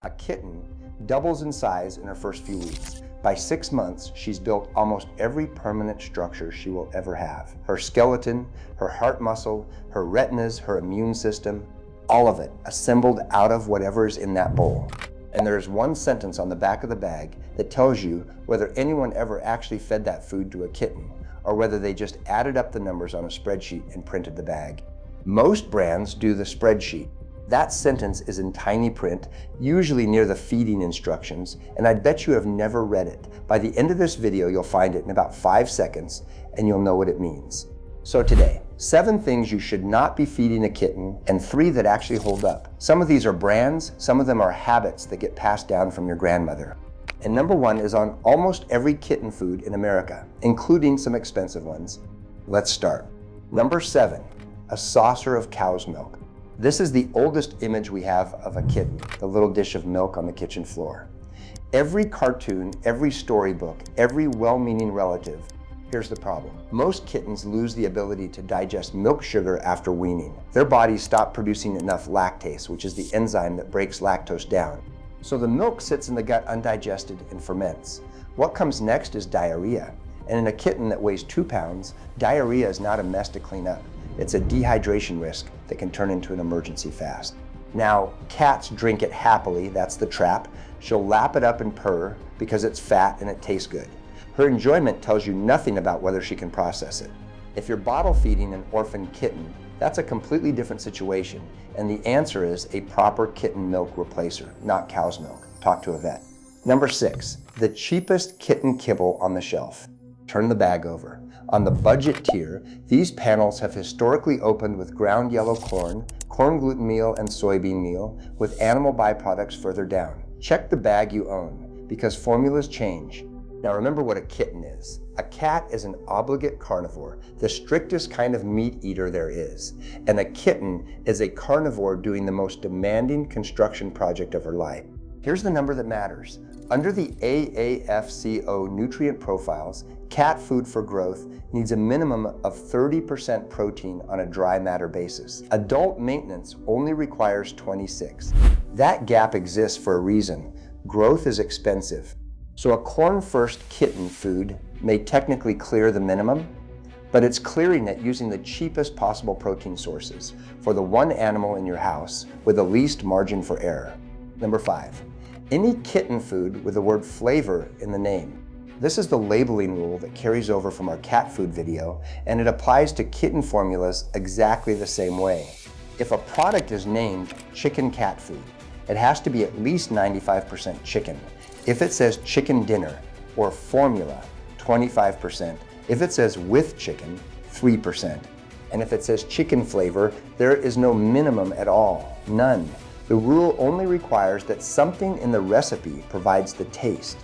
A kitten doubles in size in her first few weeks. By 6 months, she's built almost every permanent structure she will ever have. Her skeleton, her heart muscle, her retinas, her immune system, all of it assembled out of whatever is in that bowl. And there's one sentence on the back of the bag that tells you whether anyone ever actually fed that food to a kitten or whether they just added up the numbers on a spreadsheet and printed the bag. Most brands do the spreadsheet. That sentence is in tiny print, usually near the feeding instructions, and I bet you have never read it. By the end of this video, you'll find it in about 5 seconds, and you'll know what it means. So today, 7 things you should not be feeding a kitten, and 3 that actually hold up. Some of these are brands, some of them are habits that get passed down from your grandmother. And number 1 is on almost every kitten food in America, including some expensive ones. Let's start. Number 7, a saucer of cow's milk. This is the oldest image we have of a kitten, the little dish of milk on the kitchen floor. Every cartoon, every storybook, every well-meaning relative, here's the problem. Most kittens lose the ability to digest milk sugar after weaning. Their bodies stop producing enough lactase, which is the enzyme that breaks lactose down. So the milk sits in the gut undigested and ferments. What comes next is diarrhea. And in a kitten that weighs 2 pounds, diarrhea is not a mess to clean up. It's a dehydration risk that can turn into an emergency fast. Now, cats drink it happily, that's the trap. She'll lap it up and purr because it's fat and it tastes good. Her enjoyment tells you nothing about whether she can process it. If you're bottle feeding an orphan kitten, that's a completely different situation, and the answer is a proper kitten milk replacer, not cow's milk. Talk to a vet. Number 6, the cheapest kitten kibble on the shelf. Turn the bag over. On the budget tier, these panels have historically opened with ground yellow corn, corn gluten meal, and soybean meal, with animal byproducts further down. Check the bag you own, because formulas change. Now remember what a kitten is. A cat is an obligate carnivore, the strictest kind of meat eater there is. And a kitten is a carnivore doing the most demanding construction project of her life. Here's the number that matters. Under the AAFCO nutrient profiles, cat food for growth needs a minimum of 30% protein on a dry matter basis. Adult maintenance only requires 26. That gap exists for a reason. Growth is expensive. So a corn-first kitten food may technically clear the minimum, but it's clearing it using the cheapest possible protein sources for the one animal in your house with the least margin for error. Number 5. Any kitten food with the word flavor in the name. This is the labeling rule that carries over from our cat food video, and it applies to kitten formulas exactly the same way. If a product is named chicken cat food, it has to be at least 95% chicken. If it says chicken dinner or formula, 25%. If it says with chicken, 3%. And if it says chicken flavor, there is no minimum at all, none. The rule only requires that something in the recipe provides the taste.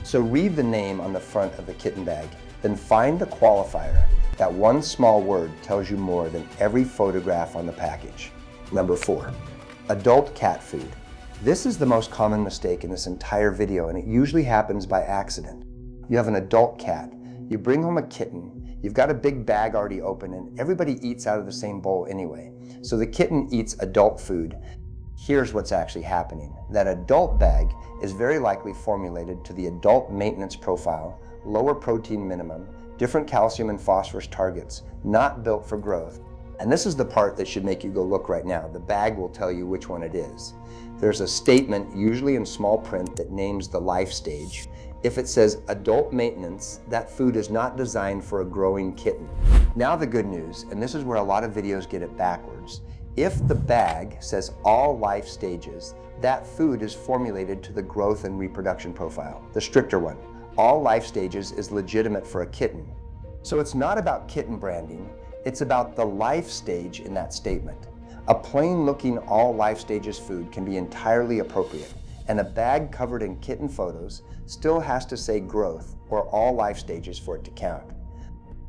So read the name on the front of the kitten bag, then find the qualifier. That one small word tells you more than every photograph on the package. Number 4, adult cat food. This is the most common mistake in this entire video, and it usually happens by accident. You have an adult cat, you bring home a kitten, you've got a big bag already open, and everybody eats out of the same bowl anyway. So the kitten eats adult food. Here's what's actually happening. That adult bag is very likely formulated to the adult maintenance profile, lower protein minimum, different calcium and phosphorus targets, not built for growth. And this is the part that should make you go look right now. The bag will tell you which one it is. There's a statement, usually in small print, that names the life stage. If it says adult maintenance, that food is not designed for a growing kitten. Now the good news, and this is where a lot of videos get it backwards. If the bag says all life stages, that food is formulated to the growth and reproduction profile, the stricter one. All life stages is legitimate for a kitten. So it's not about kitten branding, it's about the life stage in that statement. A plain looking all life stages food can be entirely appropriate, and a bag covered in kitten photos still has to say growth or all life stages for it to count.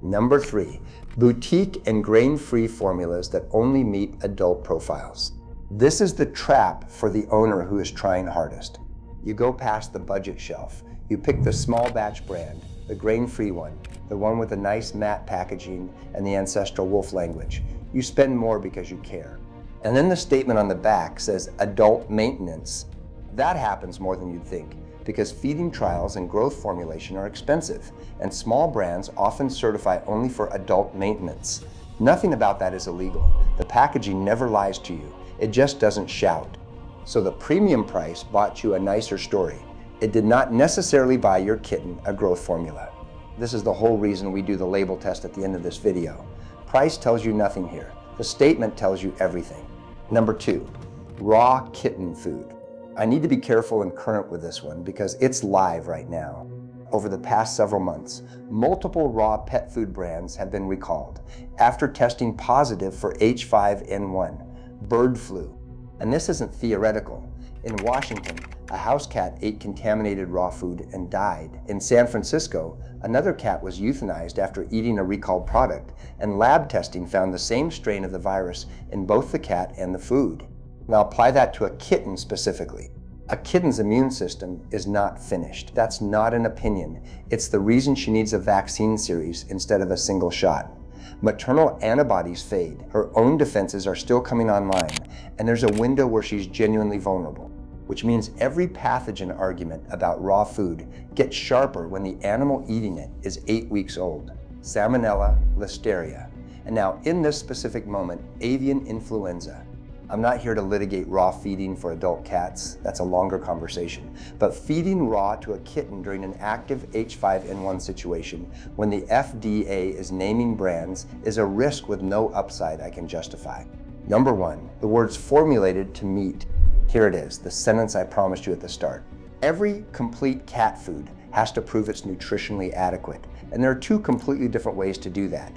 Number 3, boutique and grain-free formulas that only meet adult profiles. This is the trap for the owner who is trying hardest. You go past the budget shelf, you pick the small batch brand, the grain-free one, the one with the nice matte packaging and the ancestral wolf language. You spend more because you care. And then the statement on the back says adult maintenance. That happens more than you'd think, because feeding trials and growth formulation are expensive, and small brands often certify only for adult maintenance. Nothing about that is illegal. The packaging never lies to you. It just doesn't shout. So the premium price bought you a nicer story. It did not necessarily buy your kitten a growth formula. This is the whole reason we do the label test at the end of this video. Price tells you nothing here. The statement tells you everything. Number 2, raw kitten food. I need to be careful and current with this one because it's live right now. Over the past several months, multiple raw pet food brands have been recalled after testing positive for H5N1, bird flu. And this isn't theoretical. In Washington, a house cat ate contaminated raw food and died. In San Francisco, another cat was euthanized after eating a recalled product, and lab testing found the same strain of the virus in both the cat and the food. Now apply that to a kitten specifically. A kitten's immune system is not finished. That's not an opinion. It's the reason she needs a vaccine series instead of a single shot. Maternal antibodies fade. Her own defenses are still coming online, and there's a window where she's genuinely vulnerable, which means every pathogen argument about raw food gets sharper when the animal eating it is 8 weeks old. Salmonella, Listeria, and now in this specific moment, avian influenza. I'm not here to litigate raw feeding for adult cats. That's a longer conversation. But feeding raw to a kitten during an active H5N1 situation when the FDA is naming brands is a risk with no upside I can justify. Number 1, the words formulated to meat. Here it is, the sentence I promised you at the start. Every complete cat food has to prove it's nutritionally adequate, and there are 2 completely different ways to do that.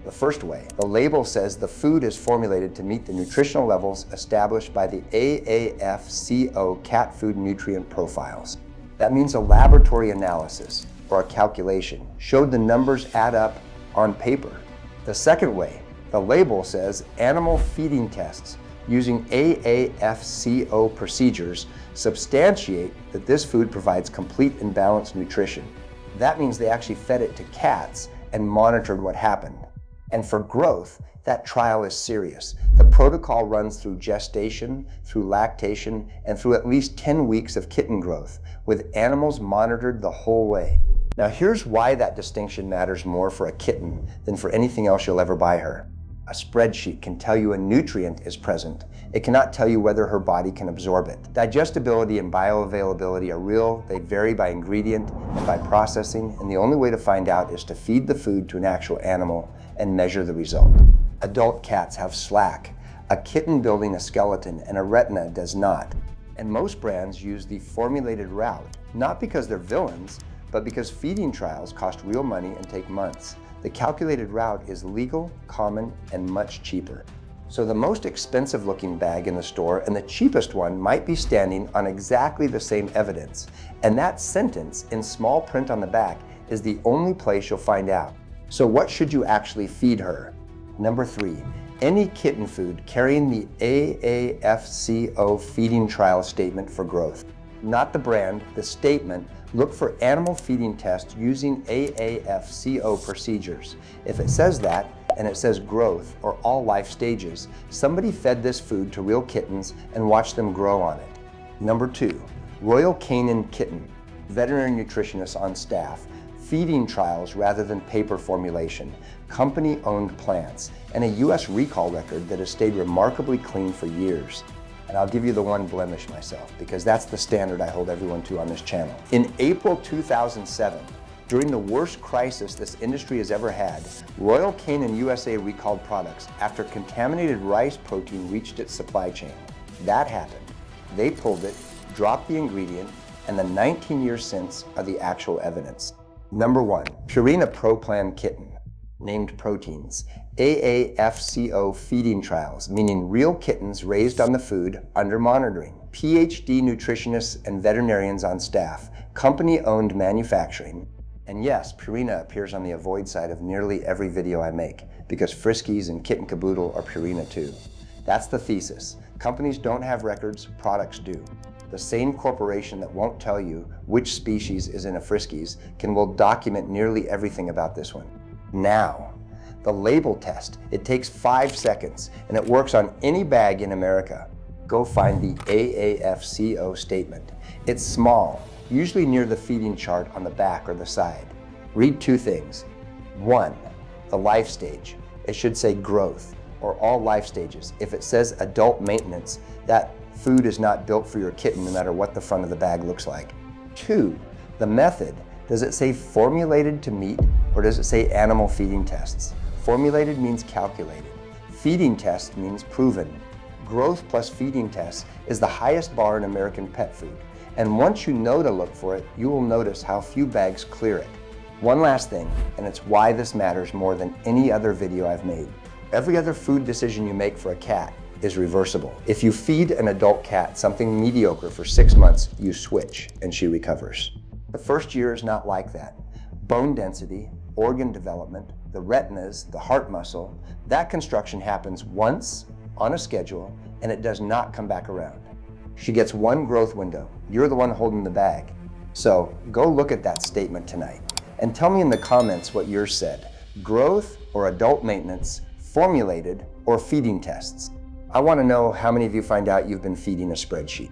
The first way, the label says the food is formulated to meet the nutritional levels established by the AAFCO cat food nutrient profiles. That means a laboratory analysis or a calculation showed the numbers add up on paper. The second way, the label says animal feeding tests using AAFCO procedures substantiate that this food provides complete and balanced nutrition. That means they actually fed it to cats and monitored what happened. And for growth, that trial is serious. The protocol runs through gestation, through lactation, and through at least 10 weeks of kitten growth, with animals monitored the whole way. Now here's why that distinction matters more for a kitten than for anything else you'll ever buy her. A spreadsheet can tell you a nutrient is present. It cannot tell you whether her body can absorb it. Digestibility and bioavailability are real. They vary by ingredient and by processing, and the only way to find out is to feed the food to an actual animal and measure the result. Adult cats have slack. A kitten building a skeleton and a retina does not. And most brands use the formulated route, not because they're villains, but because feeding trials cost real money and take months. The calculated route is legal, common, and much cheaper. So the most expensive looking bag in the store and the cheapest one might be standing on exactly the same evidence. And that sentence in small print on the back is the only place you'll find out. So what should you actually feed her? Number 3, any kitten food carrying the AAFCO feeding trial statement for growth. Not the brand, the statement. Look for animal feeding tests using AAFCO procedures. If it says that, and it says growth or all life stages, somebody fed this food to real kittens and watched them grow on it. Number 2, Royal Canin Kitten, veterinary nutritionists on staff, feeding trials rather than paper formulation, company-owned plants, and a US recall record that has stayed remarkably clean for years. And I'll give you the one blemish myself, because that's the standard I hold everyone to on this channel. In April 2007, during the worst crisis this industry has ever had, Royal Canin USA recalled products after contaminated rice protein reached its supply chain. That happened. They pulled it, dropped the ingredient, and the 19 years since are the actual evidence. Number 1, Purina Pro Plan Kitten, named proteins. AAFCO feeding trials, meaning real kittens raised on the food under monitoring. PhD nutritionists and veterinarians on staff, company-owned manufacturing. And yes, Purina appears on the avoid side of nearly every video I make, because Friskies and Kitten Caboodle are Purina too. That's the thesis. Companies don't have records, products do. The same corporation that won't tell you which species is in a Friskies will document nearly everything about this one. Now, the label test, it takes 5 seconds and it works on any bag in America. Go find the AAFCO statement. It's small, usually near the feeding chart on the back or the side. Read two things. One, the life stage. It should say growth or all life stages. If it says adult maintenance, that food is not built for your kitten no matter what the front of the bag looks like. Two, the method. Does it say formulated to meat or does it say animal feeding tests? Formulated means calculated. Feeding test means proven. Growth plus feeding tests is the highest bar in American pet food. And once you know to look for it, you will notice how few bags clear it. One last thing, and it's why this matters more than any other video I've made. Every other food decision you make for a cat is reversible. If you feed an adult cat something mediocre for 6 months, you switch and she recovers. The first year is not like that. Bone density, organ development, the retinas, the heart muscle, that construction happens once on a schedule and it does not come back around. She gets one growth window. You're the one holding the bag. So go look at that statement tonight and tell me in the comments what yours said. Growth or adult maintenance, formulated or feeding tests. I want to know how many of you find out you've been feeding a spreadsheet.